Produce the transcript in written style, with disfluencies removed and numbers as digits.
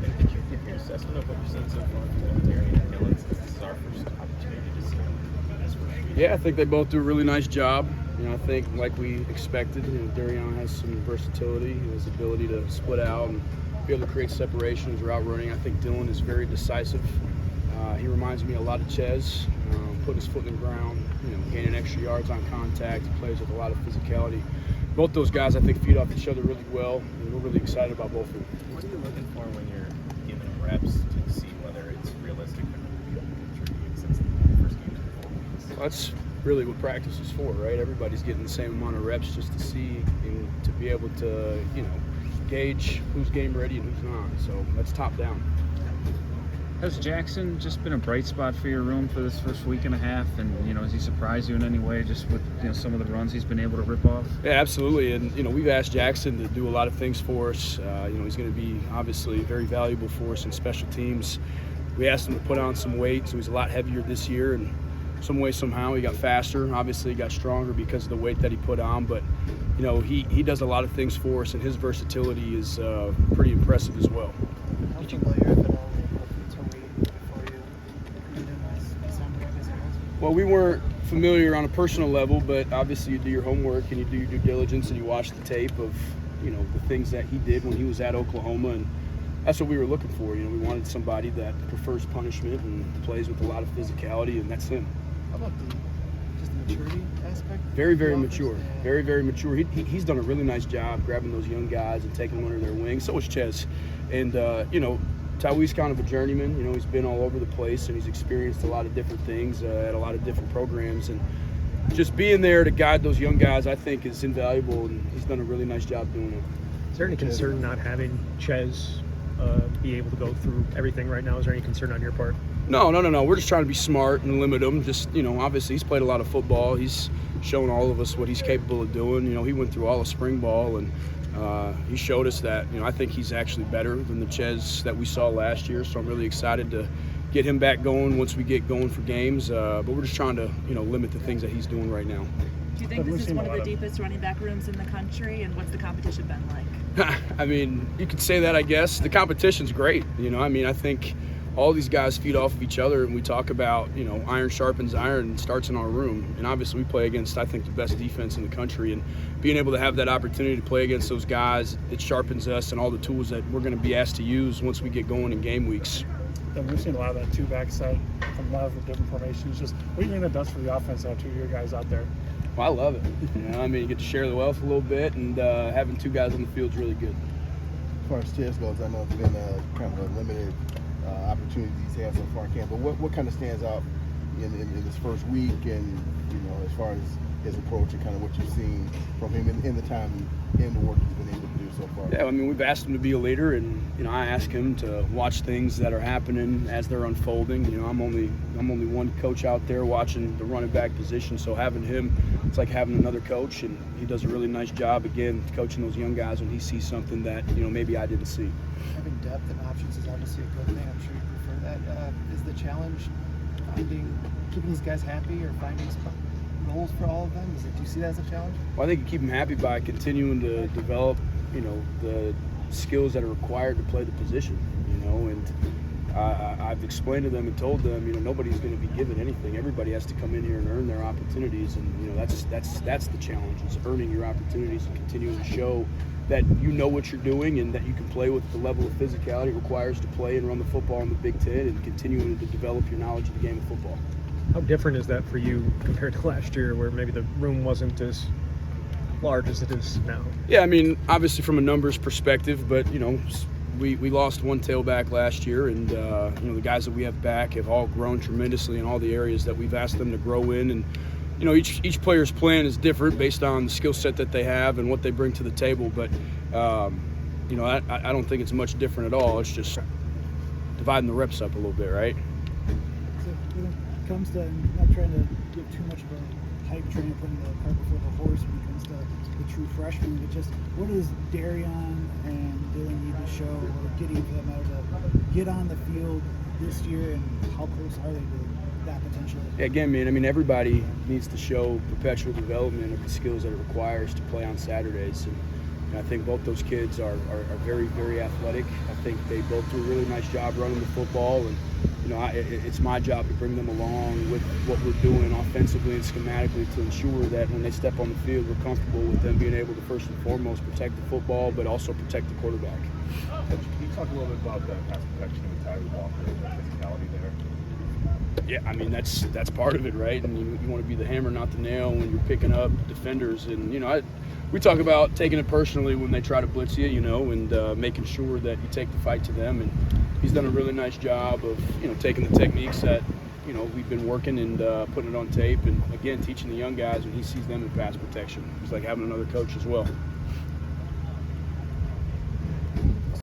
Brandon, could you give your assessment of what you've seen so far from Darian and Dylan since this is our first opportunity to see them in this first week? Yeah, I think they both do a really nice job. I think like we expected, Darian has some versatility, his ability to split out and be able to create separation as route running. I think Dylan is very decisive. He reminds me a lot of Chez, putting his foot in the ground, gaining extra yards on contact. He plays with a lot of physicality. Both those guys, I think, feed off each other really well, and we're really excited about both of them. What are you looking for when you're giving them reps to see whether it's realistic for them to be able to contribute since the first game's been 4 weeks? Well, that's really what practice is for, right? Everybody's getting the same amount of reps just to see and to be able to, gauge who's game ready and who's not. So that's top down. Has Jackson just been a bright spot for your room for this first week and a half? And, has he surprised you in any way just with, some of the runs he's been able to rip off? Yeah, absolutely. And, we've asked Jackson to do a lot of things for us. He's going to be obviously very valuable for us in special teams. We asked him to put on some weight, so he's a lot heavier this year. And some way, somehow, he got faster. Obviously, he got stronger because of the weight that he put on. But, he does a lot of things for us, and his versatility is pretty impressive as well. Did you play your FNL? Well, we weren't familiar on a personal level, but obviously you do your homework and you do your due diligence and you watch the tape of, the things that he did when he was at Oklahoma, and that's what we were looking for. We wanted somebody that prefers punishment and plays with a lot of physicality, and that's him. How about just the maturity aspect? Very, very mature. Very, very mature. He's done a really nice job grabbing those young guys and taking them under their wing. So was Chez. And, Tywie's kind of a journeyman. He's been all over the place and he's experienced a lot of different things at a lot of different programs. And just being there to guide those young guys, I think, is invaluable, and he's done a really nice job doing it. Is there any concern not having Chez be able to go through everything right now? Is there any concern on your part? No. We're just trying to be smart and limit him. Just, obviously he's played a lot of football. He's shown all of us what he's capable of doing. He went through all of spring ball, and he showed us that, I think he's actually better than the Chez that we saw last year. So I'm really excited to get him back going once we get going for games. But we're just trying to, limit the things that he's doing right now. Do you think this is one of the deepest running back rooms in the country? And what's the competition been like? I mean, you could say that, I guess. The competition's great. I think all these guys feed off of each other, and we talk about, iron sharpens iron and starts in our room. And obviously we play against, I think, the best defense in the country, and being able to have that opportunity to play against those guys, it sharpens us and all the tools that we're going to be asked to use once we get going in game weeks. And we've seen a lot of that two-back side from a lot of the different formations. Just what do you think that does for the offense to have two of your guys out there? Well, I love it. You get to share the wealth a little bit, and having two guys on the field is really good. As far as Chez goes, I know it's been kind of a limited opportunity he's had so far in camp, but what kind of stands out in this first week, and as far as his approach and kind of what you've seen from him in the time and the work he's been able to do so far? Yeah, we've asked him to be a leader, and I ask him to watch things that are happening as they're unfolding. I'm only one coach out there watching the running back position, so having him, it's like having another coach, and he does a really nice job again coaching those young guys when he sees something that maybe I didn't see. Having depth and options is obviously a good thing. I'm sure you prefer that. Is the challenge keeping these guys happy or finding roles for all of them? Do you see that as a challenge? Well, I think you keep them happy by continuing to develop, the skills that are required to play the position, and I've explained to them and told them, nobody's going to be given anything. Everybody has to come in here and earn their opportunities, and that's the challenge, is earning your opportunities and continuing to show that what you're doing and that you can play with the level of physicality it requires to play and run the football in the Big Ten, and continuing to develop your knowledge of the game of football. How different is that for you compared to last year, where maybe the room wasn't as large as it is now? Yeah, obviously from a numbers perspective, but we lost one tailback last year, and the guys that we have back have all grown tremendously in all the areas that we've asked them to grow in, and each player's plan is different based on the skill set that they have and what they bring to the table, but I don't think it's much different at all. It's just dividing the reps up a little bit, right? So when it comes to not trying to give too much of a hype train, putting the cart before the horse when it comes to the true freshmen, but just what does Darian and Dylan need to show, or getting for that matter, to get on the field this year, and how close are they to that potentially? Yeah, again, man, everybody needs to show perpetual development of the skills that it requires to play on Saturdays. And And I think both those kids are very, very athletic. I think they both do a really nice job running the football, and it's my job to bring them along with what we're doing offensively and schematically to ensure that when they step on the field, we're comfortable with them being able to first and foremost protect the football, but also protect the quarterback. Can you talk a little bit about the pass protection with Tyler Walker and the physicality there? Yeah, I mean that's part of it, right? And you want to be the hammer, not the nail, when you're picking up defenders. And we talk about taking it personally when they try to blitz you, and making sure that you take the fight to them. And he's done a really nice job of taking the techniques that we've been working and putting it on tape. And again, teaching the young guys when he sees them in pass protection. He's like having another coach as well.